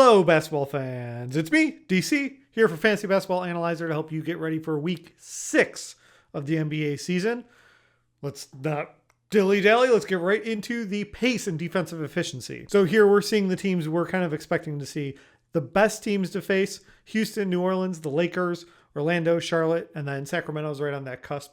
Hello, basketball fans. It's me, DC, here for Fantasy Basketball Analyzer to help you get ready for week 6 of the NBA season. Let's not dilly-dally. Let's get right into the pace and defensive efficiency. So here we're seeing the teams we're kind of expecting to see. The best teams to face: Houston, New Orleans, the Lakers, Orlando, Charlotte, and then Sacramento's right on that cusp.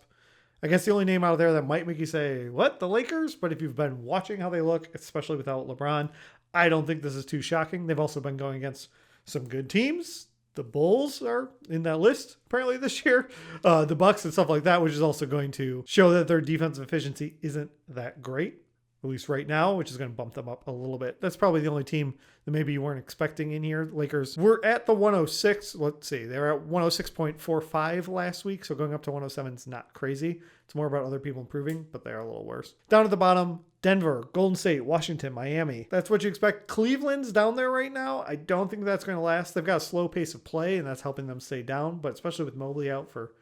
I guess the only name out there that might make you say, what, the Lakers? But if you've been watching how they look, especially without LeBron, I don't think this is too shocking. They've also been going against some good teams. The Bulls are in that list apparently this year. The Bucks and stuff like that, which is also going to show that their defensive efficiency isn't that great, at least right now, which is going to bump them up a little bit. That's probably the only team that maybe you weren't expecting in here. The Lakers were at the 106. Let's see. They were at 106.45 last week, so going up to 107 is not crazy. It's more about other people improving, but they are a little worse. Down at the bottom, Denver, Golden State, Washington, Miami. That's what you expect. Cleveland's down there right now. I don't think that's going to last. They've got a slow pace of play, and that's helping them stay down, but especially with Mobley out for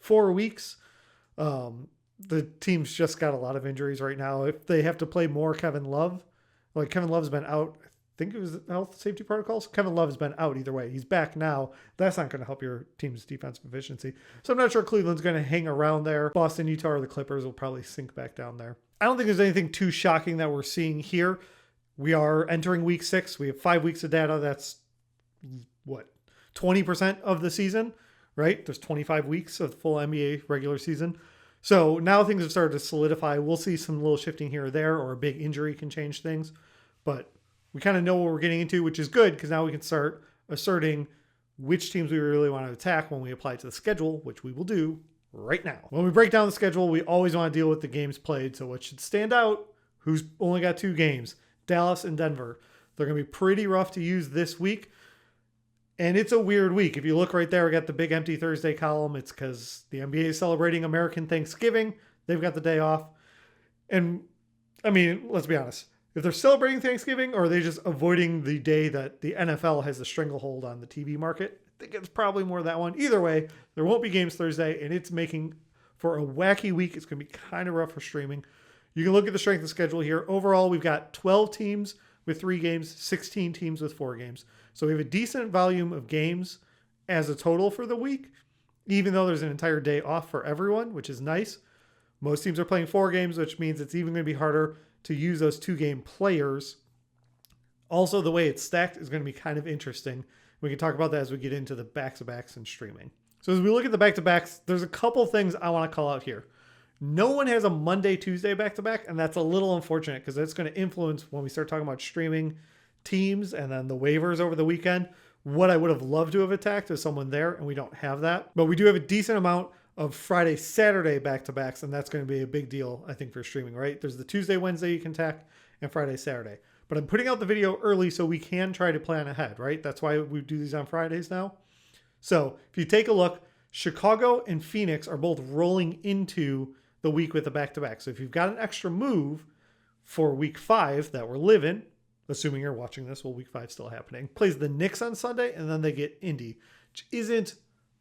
4 weeks, the team's just got a lot of injuries right now. If they have to play more Kevin Love, like Kevin Love's been out, I think it was health safety protocols. Kevin Love has been out either way. He's back now. That's not going to help your team's defensive efficiency. So I'm not sure Cleveland's going to hang around there. Boston, Utah, or the Clippers will probably sink back down there. I don't think there's anything too shocking that we're seeing here. We are entering week 6. We have 5 weeks of data. That's what, 20% of the season, right? There's 25 weeks of the full NBA regular season. So now things have started to solidify. We'll see some little shifting here or there, or a big injury can change things. But we kind of know what we're getting into, which is good, because now we can start asserting which teams we really want to attack when we apply it to the schedule, which we will do right now. When we break down the schedule, we always want to deal with the games played. So what should stand out? Who's only got 2 games? Dallas and Denver. They're going to be pretty rough to use this week. And it's a weird week. If you look right there, we got the big empty Thursday column. It's because the NBA is celebrating American Thanksgiving. They've got the day off. And I mean, let's be honest. If they're celebrating Thanksgiving, or are they just avoiding the day that the NFL has the stranglehold on the TV market? I think it's probably more that one. Either way, there won't be games Thursday, and it's making for a wacky week. It's going to be kind of rough for streaming. You can look at the strength of schedule here. Overall, we've got 12 teams with 3 games, 16 teams with 4 games. So we have a decent volume of games as a total for the week, even though there's an entire day off for everyone, which is nice. Most teams are playing 4 games, which means it's even going to be harder to use those 2-game players. Also, the way it's stacked is going to be kind of interesting. We can talk about that as we get into the back-to-backs and streaming. So as we look at the back-to-backs, there's a couple things I want to call out here. No one has a Monday, Tuesday back-to-back, and that's a little unfortunate because that's going to influence when we start talking about streaming teams and then the waivers over the weekend. What I would have loved to have attacked is someone there, and we don't have that. But we do have a decent amount of Friday, Saturday back-to-backs, and that's going to be a big deal, I think, for streaming, right? There's the Tuesday, Wednesday you can attack, and Friday, Saturday. But I'm putting out the video early so we can try to plan ahead, right? That's why we do these on Fridays now. So if you take a look, Chicago and Phoenix are both rolling into the week with a back-to-back. So if you've got an extra move for week 5 that we're living, assuming you're watching this while week 5 is still happening, plays the Knicks on Sunday, and then they get Indy, which isn't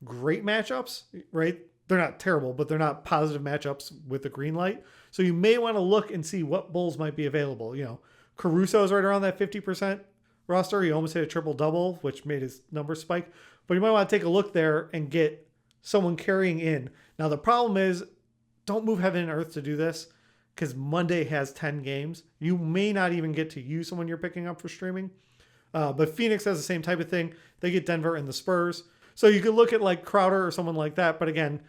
great matchups, right? They're not terrible, but they're not positive matchups with the green light. So you may want to look and see what Bulls might be available. You know, Caruso's right around that 50% roster. He almost hit a triple-double, which made his numbers spike. But you might want to take a look there and get someone carrying in. Now, the problem is, don't move heaven and earth to do this, because Monday has 10 games. You may not even get to use someone you're picking up for streaming. But Phoenix has the same type of thing. They get Denver and the Spurs. So you could look at like Crowder or someone like that. But again,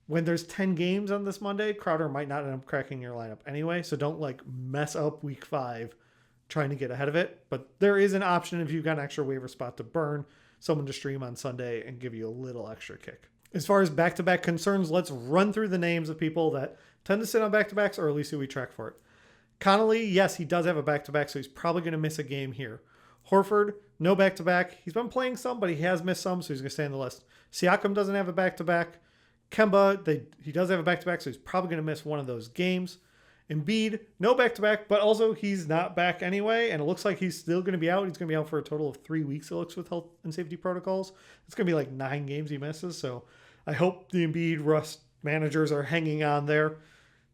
when there's 10 games on this Monday, Crowder might not end up cracking your lineup anyway. So don't like mess up week 5 trying to get ahead of it. But there is an option if you've got an extra waiver spot to burn someone to stream on Sunday and give you a little extra kick. As far as back-to-back concerns, let's run through the names of people that tend to sit on back-to-backs, or at least who we track for it. Connolly, yes, he does have a back-to-back, so he's probably going to miss a game here. Horford, no back-to-back. He's been playing some, but he has missed some, so he's going to stay on the list. Siakam doesn't have a back-to-back. Kemba, he does have a back-to-back, so he's probably going to miss one of those games. Embiid, no back-to-back, but also he's not back anyway, and it looks like he's still going to be out. He's going to be out for a total of 3 weeks, it looks, with health and safety protocols. It's going to be like 9 games he misses, so I hope the Embiid Rust managers are hanging on there.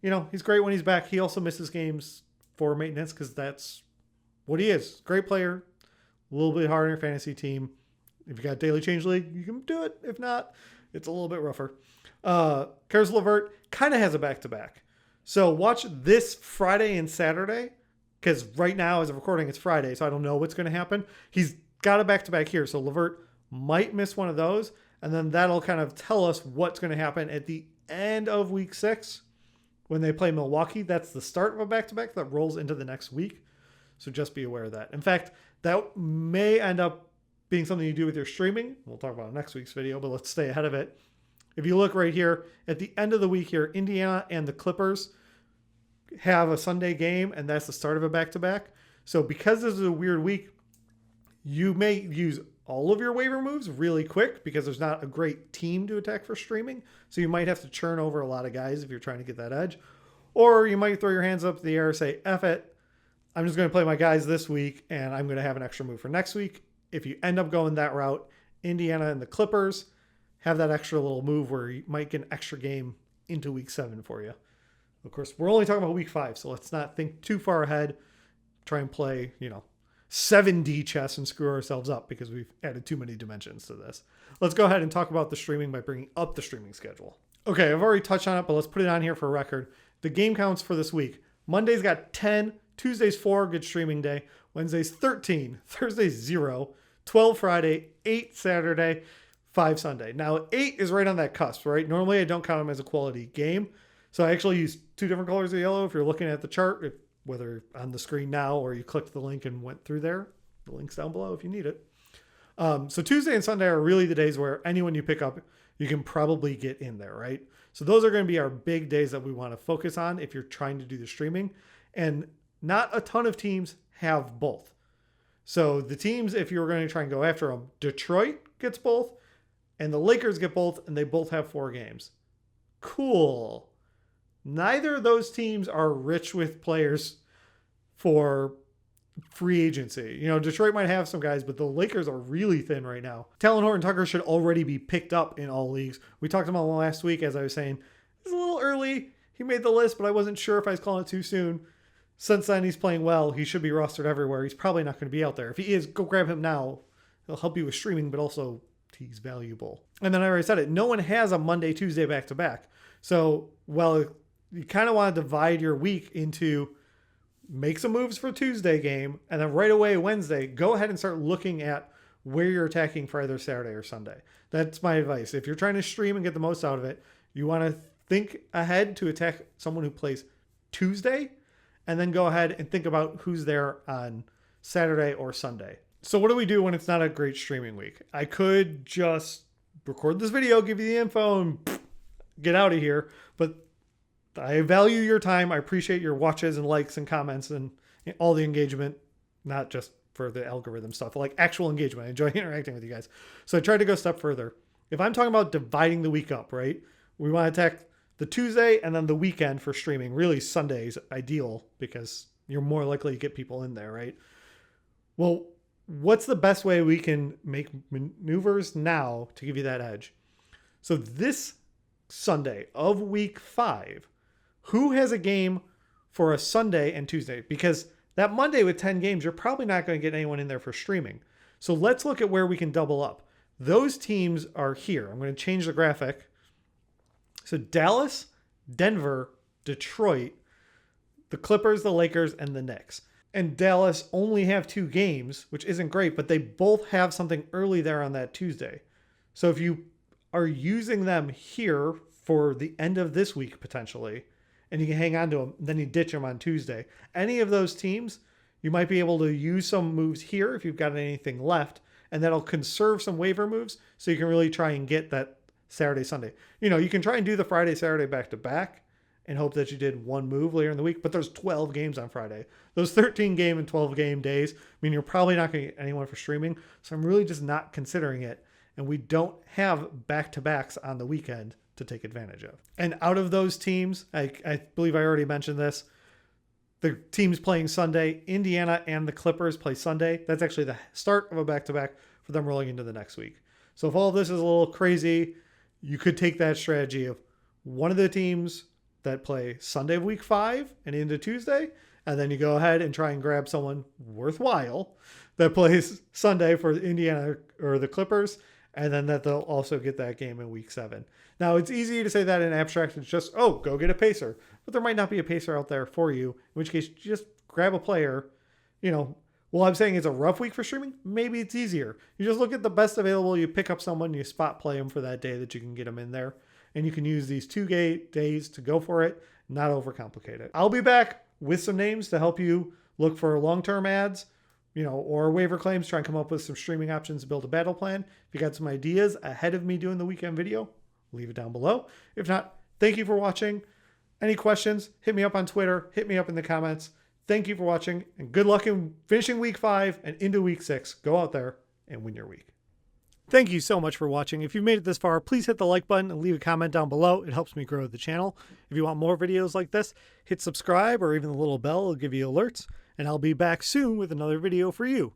You know, he's great when he's back. He also misses games for maintenance because that's what he is. Great player. A little bit harder in your fantasy team. If you got daily change league, you can do it. If not, it's a little bit rougher. Karis LeVert kind of has a back-to-back. So watch this Friday and Saturday, because right now as of recording, it's Friday, so I don't know what's going to happen. He's got a back-to-back here, so LeVert might miss one of those, and then that'll kind of tell us what's going to happen at the end of week 6 when they play Milwaukee. That's the start of a back-to-back that rolls into the next week, so just be aware of that. In fact, that may end up being something you do with your streaming. We'll talk about it in next week's video, but let's stay ahead of it. If you look right here, at the end of the week here, Indiana and the Clippers have a Sunday game, and that's the start of a back-to-back. So because this is a weird week, you may use all of your waiver moves really quick because there's not a great team to attack for streaming. So you might have to churn over a lot of guys if you're trying to get that edge. Or you might throw your hands up in the air and say, F it, I'm just going to play my guys this week, and I'm going to have an extra move for next week. If you end up going that route, Indiana and the Clippers have that extra little move where you might get an extra game into week 7 for you. Of course, we're only talking about week 5, so let's not think too far ahead. Try and play, 7D chess and screw ourselves up because we've added too many dimensions to this. Let's go ahead and talk about the streaming by bringing up the streaming schedule. Okay, I've already touched on it, but let's put it on here for a record. The game counts for this week. Monday's got 10, Tuesday's 4, good streaming day. Wednesday's 13, Thursday's 0, 12 Friday, 8 Saturday, 5 Sunday. Now, 8 is right on that cusp, right? Normally, I don't count them as a quality game. So I actually use 2 different colors of yellow. If you're looking at the chart, whether on the screen now or you clicked the link and went through there, the link's down below if you need it. So Tuesday and Sunday are really the days where anyone you pick up, you can probably get in there, right? So those are going to be our big days that we want to focus on if you're trying to do the streaming. And not a ton of teams have both. So the teams, if you're going to try and go after them, Detroit gets both, and the Lakers get both, and they both have 4 games. Cool. Neither of those teams are rich with players for free agency. Detroit might have some guys, but the Lakers are really thin right now. Talon Horton-Tucker should already be picked up in all leagues. We talked about him last week, as I was saying. It's a little early. He made the list, but I wasn't sure if I was calling it too soon. Since then, he's playing well. He should be rostered everywhere. He's probably not going to be out there. If he is, go grab him now. He'll help you with streaming, but also he's valuable. And then I already said it. No one has a Monday, Tuesday back-to-back. So, you kind of want to divide your week into make some moves for Tuesday game, and then right away Wednesday, go ahead and start looking at where you're attacking for either Saturday or Sunday. That's my advice. If you're trying to stream and get the most out of it, you want to think ahead to attack someone who plays Tuesday, and then go ahead and think about who's there on Saturday or Sunday. So what do we do when it's not a great streaming week? I could just record this video, give you the info, and get out of here. But I value your time. I appreciate your watches and likes and comments and all the engagement, not just for the algorithm stuff, like actual engagement. I enjoy interacting with you guys. So I tried to go a step further. If I'm talking about dividing the week up, right? We want to attack the Tuesday and then the weekend for streaming. Really, Sunday's ideal because you're more likely to get people in there, right? Well, what's the best way we can make maneuvers now to give you that edge? So this Sunday of week 5, who has a game for a Sunday and Tuesday? Because that Monday with 10 games, you're probably not going to get anyone in there for streaming. So let's look at where we can double up. Those teams are here. I'm going to change the graphic. So Dallas, Denver, Detroit, the Clippers, the Lakers, and the Knicks. And Dallas only have 2 games, which isn't great, but they both have something early there on that Tuesday. So if you are using them here for the end of this week, potentially, and you can hang on to them, then you ditch them on Tuesday. Any of those teams, you might be able to use some moves here if you've got anything left, and that'll conserve some waiver moves so you can really try and get that Saturday, Sunday. You can try and do the Friday, Saturday back-to-back and hope that you did one move later in the week, but there's 12 games on Friday. Those 13 game and 12 game days mean you're probably not going to get anyone for streaming, so I'm really just not considering it, and we don't have back-to-backs on the weekend to take advantage of. And out of those teams, I believe I already mentioned this, the teams playing Sunday, Indiana and the Clippers play Sunday. That's actually the start of a back-to-back for them rolling into the next week. So if all of this is a little crazy, you could take that strategy of one of the teams that play Sunday of week 5 and into Tuesday, and then you go ahead and try and grab someone worthwhile that plays Sunday for Indiana or the Clippers, and then that they'll also get that game in week 7. Now, it's easy to say that in abstract. It's just, oh, go get a pacer. But there might not be a pacer out there for you, in which case, just grab a player. Well, I'm saying it's a rough week for streaming. Maybe it's easier. You just look at the best available. You pick up someone, you spot play them for that day that you can get them in there. And you can use these 2 days to go for it, not overcomplicate it. I'll be back with some names to help you look for long-term ads, or waiver claims, try and come up with some streaming options to build a battle plan. If you got some ideas ahead of me doing the weekend video, leave it down below. If not, thank you for watching. Any questions, hit me up on Twitter, hit me up in the comments. Thank you for watching, and good luck in finishing week 5 and into week 6. Go out there and win your week. Thank you so much for watching. If you've made it this far, please hit the like button and leave a comment down below. It helps me grow the channel. If you want more videos like this, hit subscribe or even the little bell will give you alerts, and I'll be back soon with another video for you.